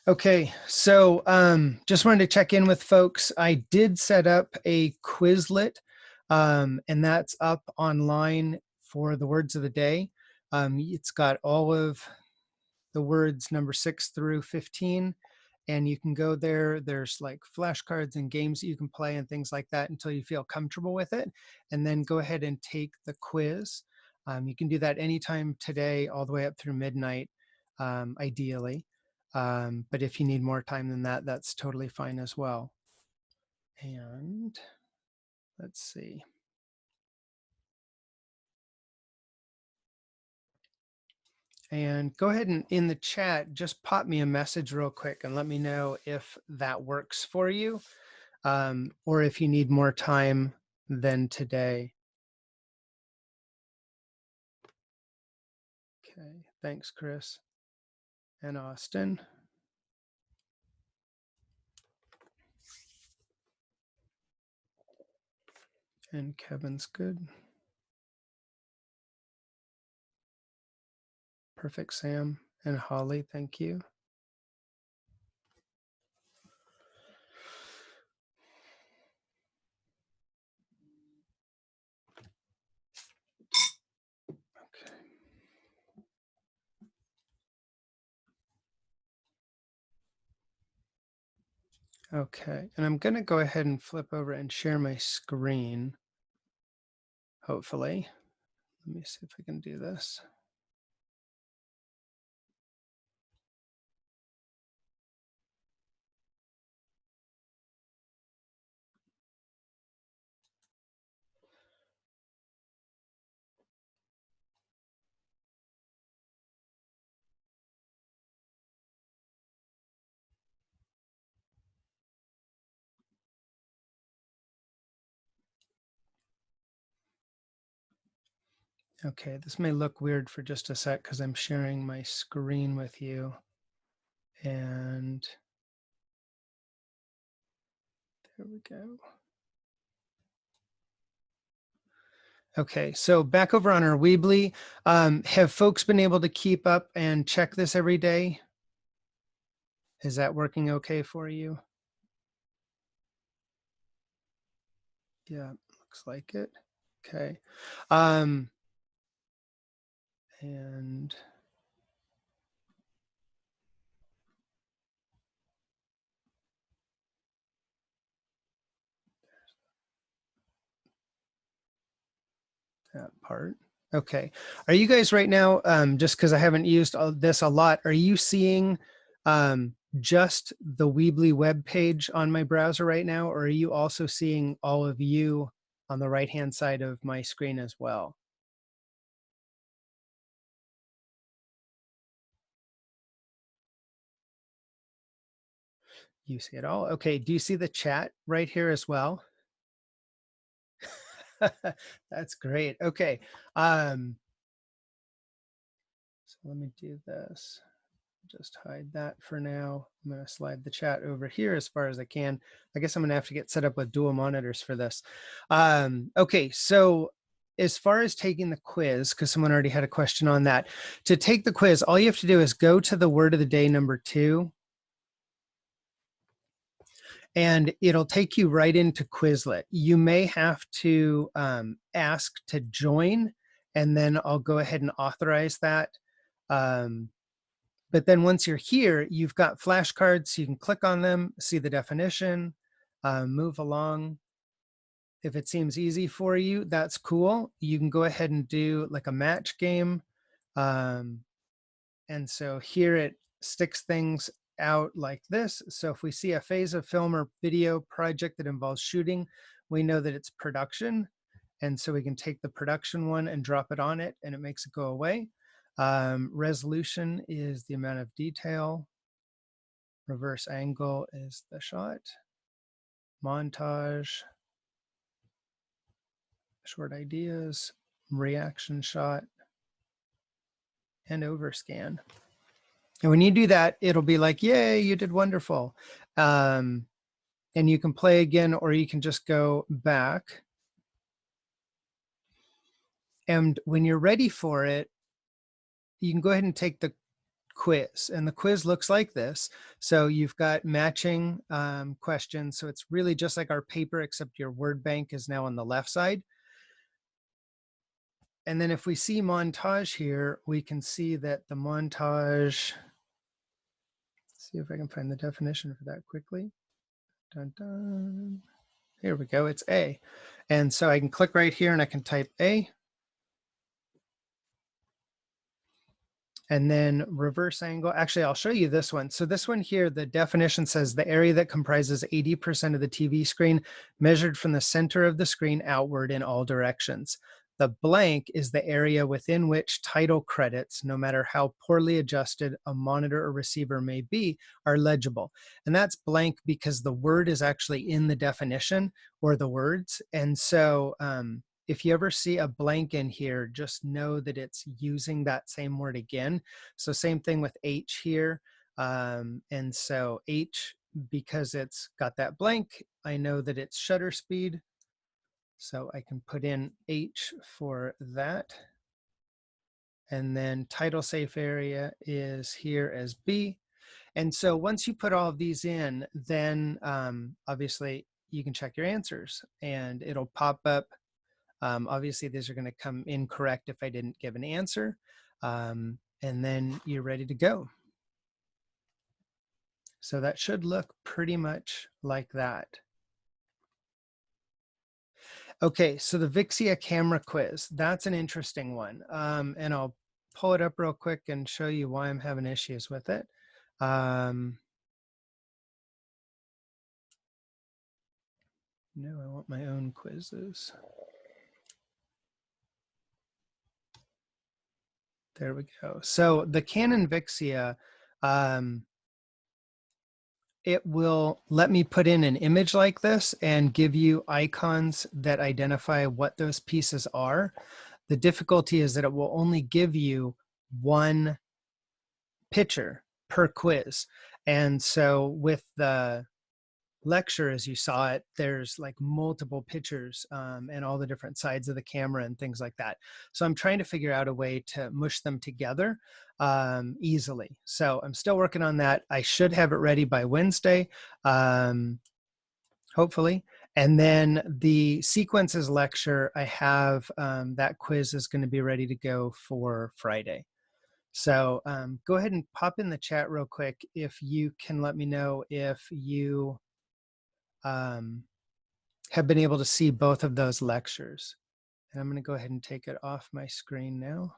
Okay, so just wanted to check in with folks. I did set up a Quizlet, and that's up online for the words of the day. It's got all of the words number 6 through 15, and you can go there. There's like flashcards and games that you can play and things like that until you feel comfortable with it, and then go ahead and take the quiz. You can do that anytime today, all the way up through midnight, ideally. But if you need more time than that, that's totally fine as well. And let's see. And go ahead and in the chat, just pop me a message real quick and let me know if that works for you, or if you need more time than today. Okay, thanks, Chris and Austin. And Kevin's good. Perfect, Sam and Holly, thank you. Okay, and I'm going to go ahead and flip over and share my screen, hopefully. Let me see if I can do this. Okay, this may look weird for just a sec because I'm sharing my screen with you. And there we go. Okay, so back over on our Weebly, have folks been able to keep up and check this every day? Is that working okay for you? Yeah, looks like it. Okay. And that part. Okay. Are you guys right now, just because I haven't used this a lot, are you seeing just the Weebly web page on my browser right now, or are you also seeing all of you on the right-hand side of my screen as well? You see it all? Okay. Do you see the chat right here as well? That's great. Okay. So let me do this. Just hide that for now. I'm going to slide the chat over here as far as I can. I guess I'm going to have to get set up with dual monitors for this. Okay, so as far as taking the quiz, because someone already had a question on that, to take the quiz, all you have to do is go to the word of the day number 2. And it'll take you right into Quizlet. You may have to ask to join, and then I'll go ahead and authorize that. But then once you're here, you've got flashcards, so you can click on them, see the definition, move along. If it seems easy for you, that's cool. You can go ahead and do like a match game. And so here it sticks things out like this. So if we see a phase of film or video project that involves shooting, we know that it's production. And so we can take the production one and drop it on it, and it makes it go away. Resolution is the amount of detail. Reverse angle is the shot. Montage, short ideas, reaction shot, and overscan. And when you do that, it'll be like, yay, you did wonderful. And you can play again, or you can just go back. And when you're ready for it, you can go ahead and take the quiz, and the quiz looks like this. So you've got matching questions. So it's really just like our paper, except your word bank is now on the left side. And then if we see montage here, we can see that the montage, let's see if I can find the definition for that quickly. Dun, dun. Here we go, it's A. And so I can click right here and I can type A. And then reverse angle. Actually, I'll show you this one. So this one here, the definition says the area that comprises 80% of the TV screen measured from the center of the screen outward in all directions. The blank is the area within which title credits, no matter how poorly adjusted a monitor or receiver may be, are legible. And that's blank because the word is actually in the definition, or the words. And so if you ever see a blank in here, just know that it's using that same word again. So same thing with H here. And so H, because it's got that blank, I know that it's shutter speed. So I can put in H for that. And then title safe area is here as B. And so once you put all of these in, then obviously you can check your answers and it'll pop up. Obviously, these are going to come incorrect if I didn't give an answer. And then you're ready to go. So that should look pretty much like that. Okay, so the Vixia camera quiz, that's an interesting one. And I'll pull it up real quick and show you why I'm having issues with it. No, I want my own quizzes. There we go. So the Canon Vixia, it will let me put in an image like this and give you icons that identify what those pieces are. The difficulty is that it will only give you one picture per quiz. And so with the lecture, as you saw it, there's like multiple pictures and all the different sides of the camera and things like that. So I'm trying to figure out a way to mush them together easily. So I'm still working on that. I should have it ready by Wednesday, hopefully. And then the sequences lecture, I have that quiz is going to be ready to go for Friday. So go ahead and pop in the chat real quick if you can let me know if you have been able to see both of those lectures. And I'm going to go ahead and take it off my screen now.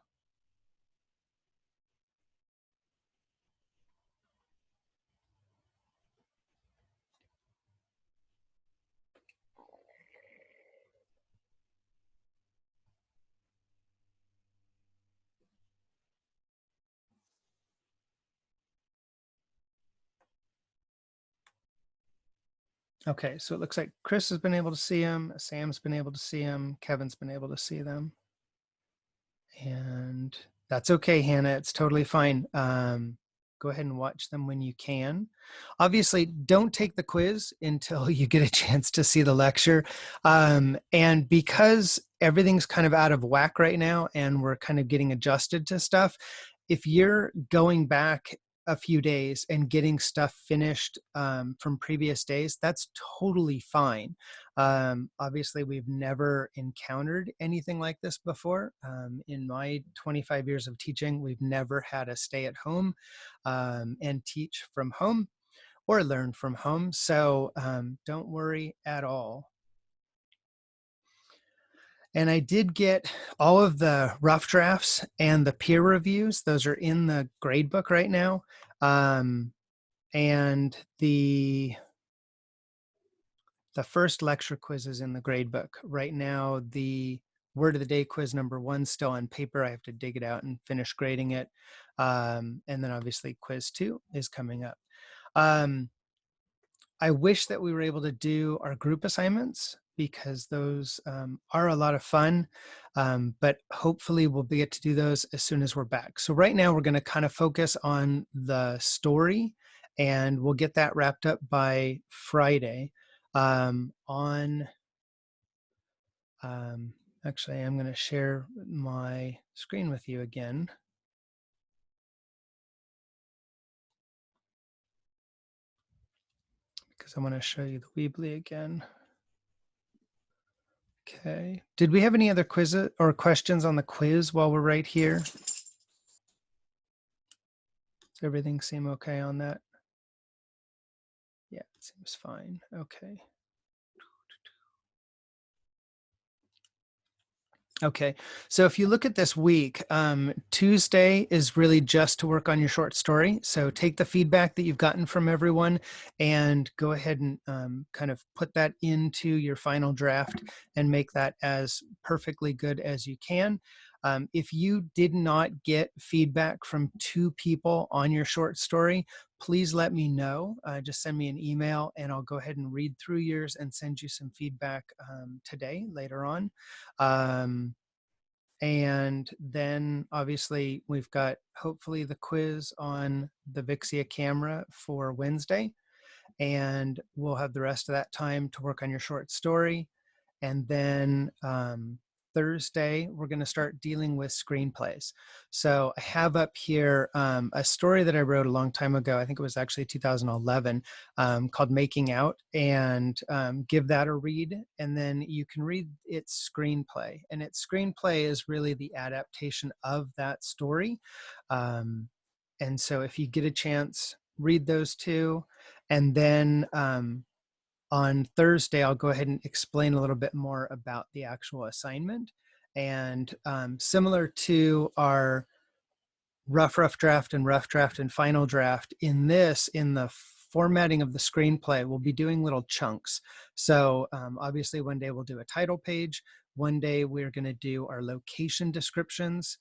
Okay, so it looks like Chris has been able to see them, Sam's been able to see them, Kevin's been able to see them. And that's okay, Hannah, it's totally fine. Go ahead and watch them when you can. Obviously, don't take the quiz until you get a chance to see the lecture. And because everything's kind of out of whack right now and we're kind of getting adjusted to stuff, if you're going back a few days and getting stuff finished from previous days, that's totally fine. Obviously, we've never encountered anything like this before. In my 25 years of teaching, we've never had a stay at home and teach from home or learn from home. So don't worry at all. And I did get all of the rough drafts and the peer reviews. Those are in the gradebook right now. And the first lecture quiz is in the gradebook. Right now, the word of the day quiz number 1 still on paper. I have to dig it out and finish grading it. And then obviously quiz 2 is coming up. I wish that we were able to do our group assignments because those are a lot of fun, but hopefully we'll get to do those as soon as we're back. So right now we're going to kind of focus on the story and we'll get that wrapped up by Friday. Actually, I'm going to share my screen with you again. I want to show you the Weebly again. Okay. Did we have any other quizzes or questions on the quiz while we're right here? Does everything seem okay on that? Yeah, it seems fine. Okay. Okay, so if you look at this week, Tuesday is really just to work on your short story. So take the feedback that you've gotten from everyone and go ahead and kind of put that into your final draft and make that as perfectly good as you can. If you did not get feedback from 2 people on your short story, please let me know. Just send me an email and I'll go ahead and read through yours and send you some feedback today, later on. And then obviously we've got hopefully the quiz on the Vixia camera for Wednesday, and we'll have the rest of that time to work on your short story. And then Thursday, we're going to start dealing with screenplays. So I have up here a story that I wrote a long time ago. I think it was actually 2011, called Making Out, and give that a read. And then you can read its screenplay. And its screenplay is really the adaptation of that story. And so if you get a chance, read those 2. And then on Thursday, I'll go ahead and explain a little bit more about the actual assignment. And similar to our rough draft and final draft, in the formatting of the screenplay, we'll be doing little chunks. So obviously one day we'll do a title page. One day we're going to do our location descriptions,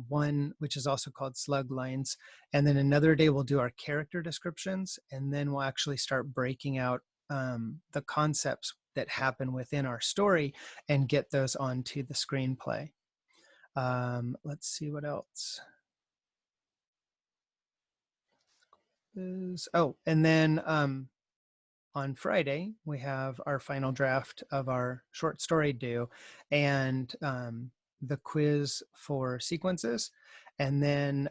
one which is also called slug lines. And then another day we'll do our character descriptions. And then we'll actually start breaking out the concepts that happen within our story and get those onto the screenplay. Let's see what else. And then on Friday, we have our final draft of our short story due, and the quiz for sequences. And then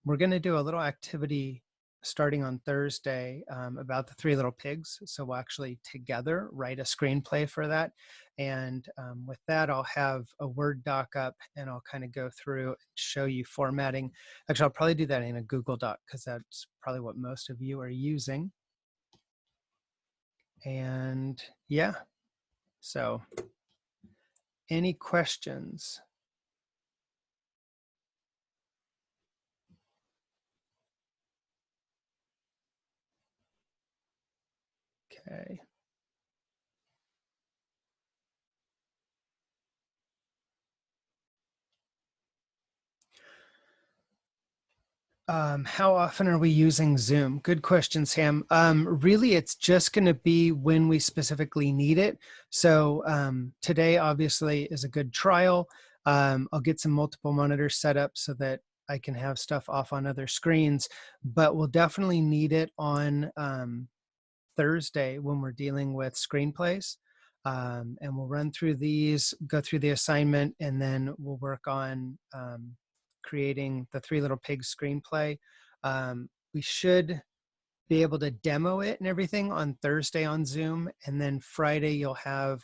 we're going to do a little activity starting on Thursday about the 3 Little Pigs. So we'll actually together write a screenplay for that. And with that, I'll have a Word doc up and I'll kind of go through and show you formatting. Actually, I'll probably do that in a Google Doc because that's probably what most of you are using. And yeah, so any questions? Okay. How often are we using Zoom? Good question, Sam. Really, it's just going to be when we specifically need it. So today, obviously, is a good trial. I'll get some multiple monitors set up so that I can have stuff off on other screens, but we'll definitely need it on Thursday when we're dealing with screenplays. And we'll run through these, go through the assignment, and then we'll work on creating the 3 Little Pigs screenplay. We should be able to demo it and everything on Thursday on Zoom. And then Friday, you'll have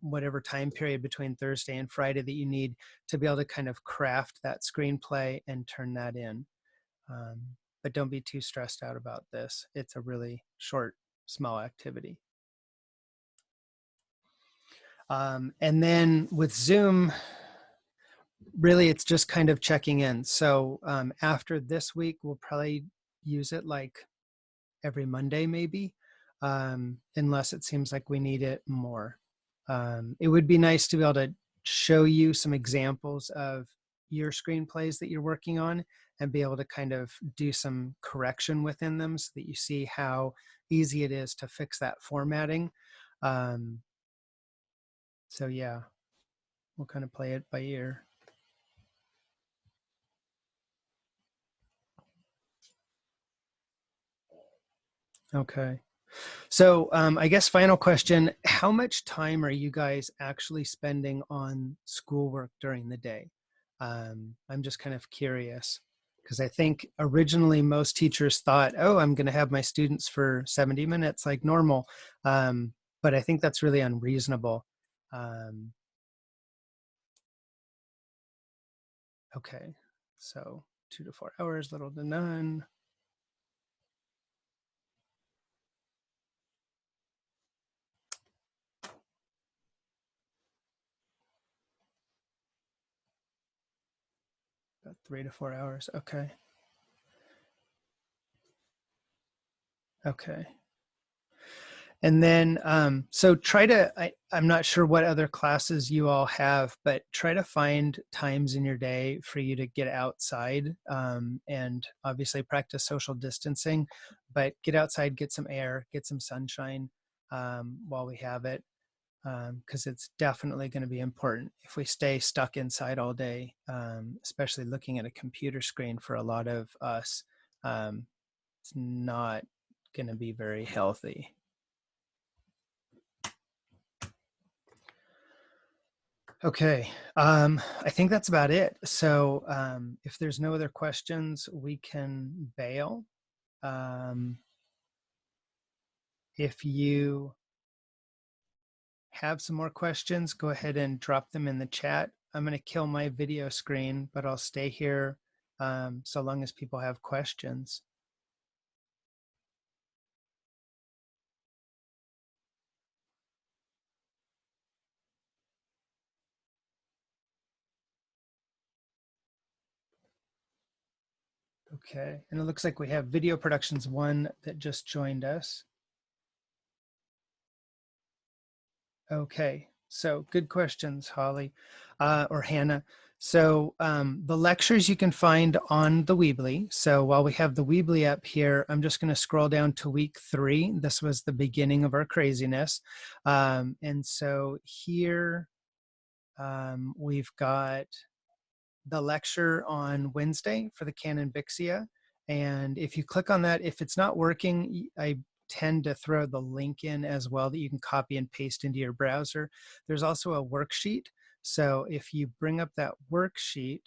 whatever time period between Thursday and Friday that you need to be able to kind of craft that screenplay and turn that in. But don't be too stressed out about this. It's a really short, small activity. And then with Zoom, really it's just kind of checking in. So after this week, we'll probably use it like every Monday maybe, unless it seems like we need it more. It would be nice to be able to show you some examples of your screenplays that you're working on and be able to kind of do some correction within them so that you see how easy it is to fix that formatting. So yeah, we'll kind of play it by ear. Okay. So I guess final question, how much time are you guys actually spending on schoolwork during the day? I'm just kind of curious. Because I think originally most teachers thought, oh, I'm going to have my students for 70 minutes like normal. But I think that's really unreasonable. Okay, so 2 to 4 hours, little to none. About 3 to 4 hours. Okay. Okay. And then, so try to, I'm not sure what other classes you all have, but try to find times in your day for you to get outside, and obviously practice social distancing, but get outside, get some air, get some sunshine, while we have it, because it's definitely going to be important. If we stay stuck inside all day, especially looking at a computer screen for a lot of us, it's not going to be very healthy. Okay, I think that's about it. So if there's no other questions, we can bail. If you have some more questions, go ahead and drop them in the chat. I'm going to kill my video screen, but I'll stay here so long as people have questions. Okay, and it looks like we have Video Productions 1 that just joined us. Okay, so good questions, Holly, or Hannah. So the lectures you can find on the Weebly. So while we have the Weebly up here, I'm just going to scroll down to week 3. This was the beginning of our craziness. And so here we've got the lecture on Wednesday for the Canon Vixia. And if you click on that, if it's not working, I tend to throw the link in as well that you can copy and paste into your browser. There's also a worksheet. So if you bring up that worksheet,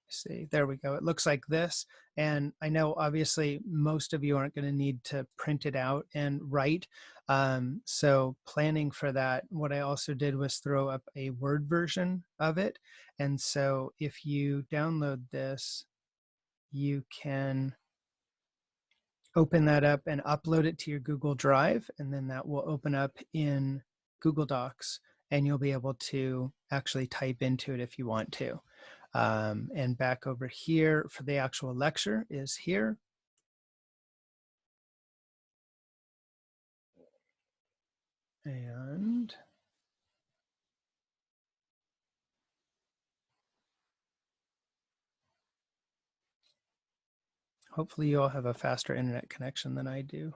see, there we go. It looks like this. And I know obviously most of you aren't going to need to print it out and write. So planning for that, what I also did was throw up a Word version of it. And so if you download this, you can open that up and upload it to your Google Drive, and then that will open up in Google Docs, and you'll be able to actually type into it if you want to. And back over here for the actual lecture is here. And hopefully you all have a faster internet connection than I do.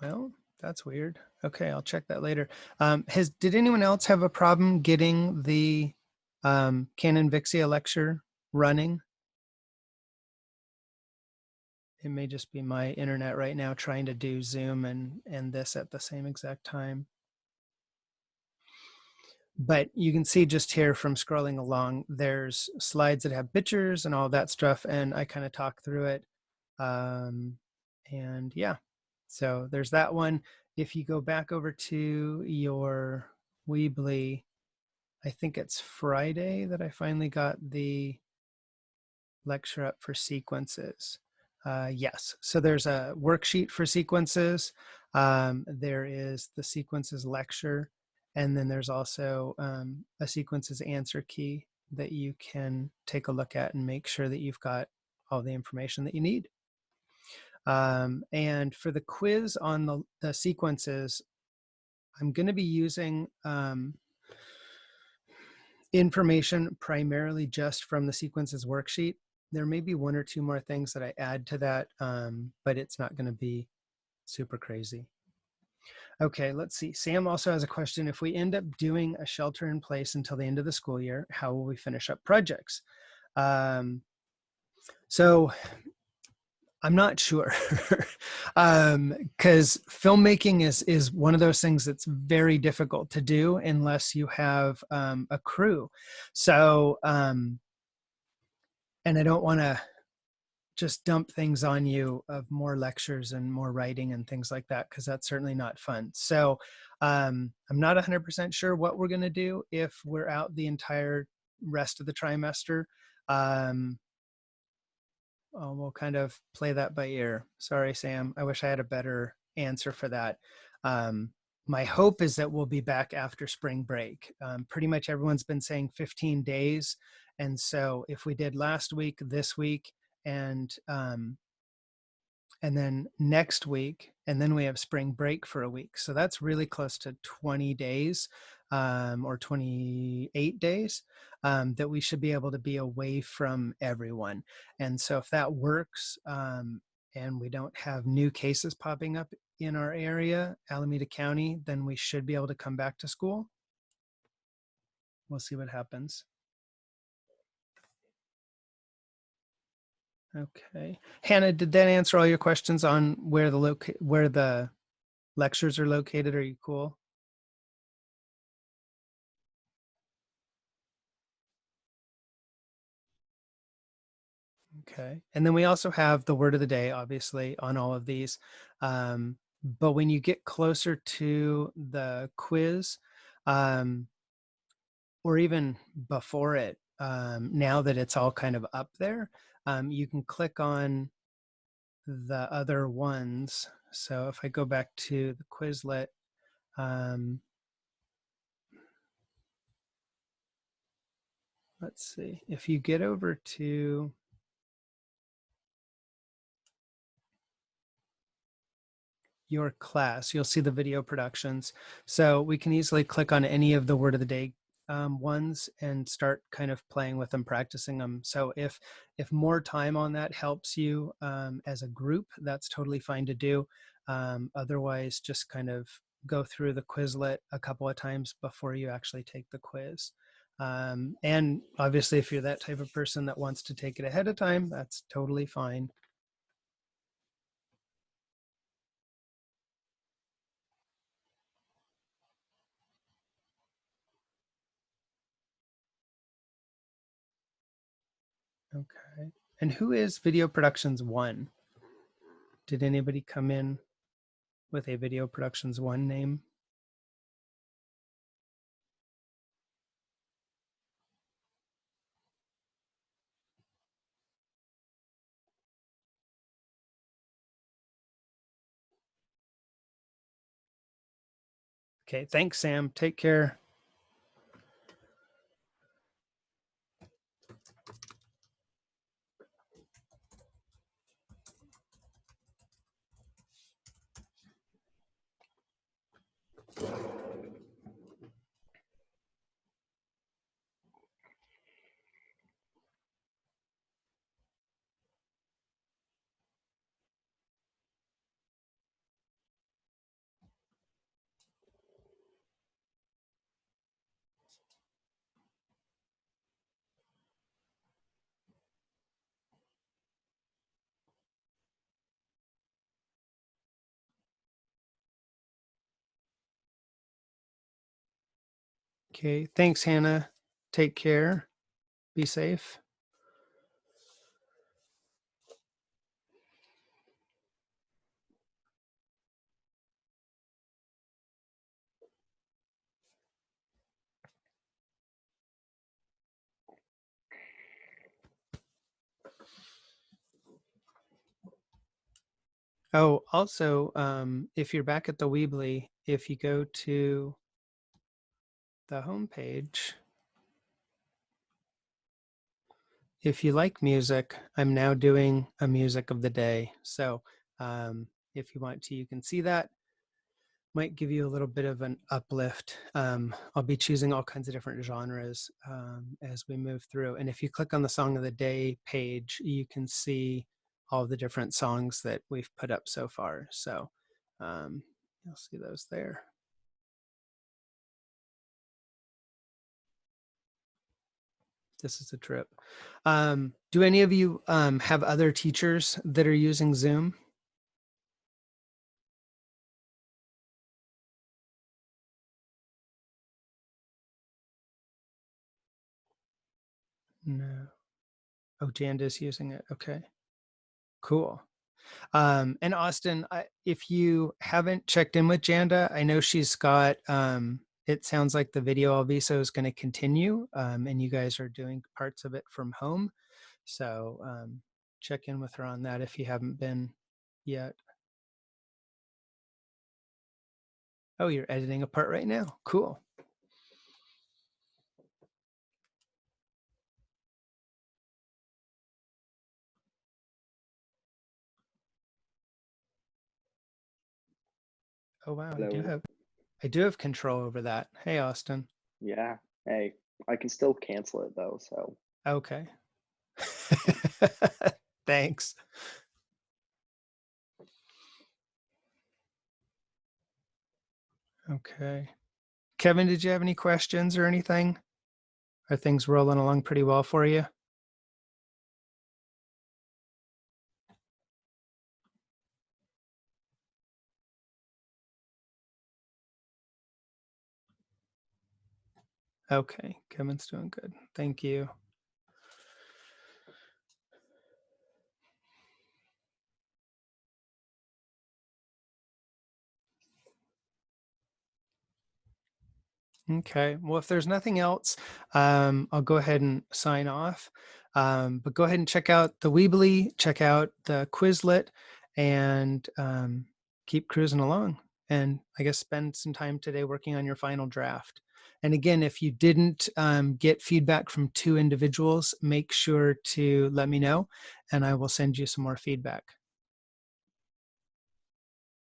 Well, that's weird. Okay, I'll check that later. Did anyone else have a problem getting the Canon Vixia lecture running? It may just be my internet right now trying to do Zoom and this at the same exact time. But you can see just here from scrolling along, there's slides that have pictures and all that stuff, and I kind of talk through it. And yeah, so there's that one. If you go back over to your Weebly, I think it's Friday that I finally got the lecture up for sequences. Yes, so there's a worksheet for sequences. There is the sequences lecture, and then there's also a sequences answer key that you can take a look at and make sure that you've got all the information that you need. And for the quiz on the sequences, I'm going to be using information primarily just from the sequences worksheet. There may be 1 or 2 more things that I add to that, but it's not going to be super crazy. Okay, let's see. Sam also has a question. If we end up doing a shelter in place until the end of the school year, how will we finish up projects? So I'm not sure, because filmmaking is one of those things that's very difficult to do unless you have a crew. So, and I don't want to just dump things on you of more lectures and more writing and things like that, because that's certainly not fun. So I'm not 100% sure what we're going to do if we're out the entire rest of the trimester. We'll kind of play that by ear. Sorry, Sam. I wish I had a better answer for that. Um, my hope is that we'll be back after spring break. Pretty much everyone's been saying 15 days. And so if we did last week, this week, and then next week, and then we have spring break for a week. So that's really close to 20 days or 28 days that we should be able to be away from everyone. And so if that works and we don't have new cases popping up in our area, Alameda County, then we should be able to come back to school. We'll see what happens. Okay. Hannah, did that answer all your questions on where the lectures are located? Are you cool? Okay. And then we also have the word of the day, obviously, on all of these. But when you get closer to the quiz, or even before it, now that it's all kind of up there, you can click on the other ones. So if I go back to the Quizlet, let's see, if you get over to your class, you'll see the video productions. So we can easily click on any of the word of the day ones and start kind of playing with them, practicing them. So if more time on that helps you as a group, that's totally fine to do. Otherwise, just kind of go through the Quizlet a couple of times before you actually take the quiz. And obviously, if you're that type of person that wants to take it ahead of time, that's totally fine. Okay. And who is Video Productions 1? Did anybody come in with a Video Productions 1 name? Okay, thanks, Sam. Take care. Okay, thanks, Hannah. Take care. Be safe. Oh, also, if you're back at the Weebly, if you go to the homepage, if you like music, I'm now doing a music of the day. So if you want to, you can see that. Might give you a little bit of an uplift. I'll be choosing all kinds of different genres as we move through. And if you click on the Song of the Day page, you can see all the different songs that we've put up so far. So you'll see those there. This is a trip. Do any of you have other teachers that are using Zoom? No. Oh, Janda's using it. Okay, cool. And Austin, if you haven't checked in with Janda, I know she's got, it sounds like the video Alviso is going to continue, and you guys are doing parts of it from home. So check in with her on that if you haven't been yet. Oh, you're editing a part right now. Cool. Oh, wow. Hello. I do have control over that. Hey, Austin. Yeah. Hey, I can still cancel it though, so. Okay. Yeah. Thanks. Okay. Kevin, did you have any questions or anything? Are things rolling along pretty well for you? Okay, Kevin's doing good. Thank you. Okay, well, if there's nothing else, I'll go ahead and sign off. But go ahead and check out the Weebly, check out the Quizlet, and keep cruising along. And I guess spend some time today working on your final draft. And again, if you didn't get feedback from 2 individuals, make sure to let me know, and I will send you some more feedback.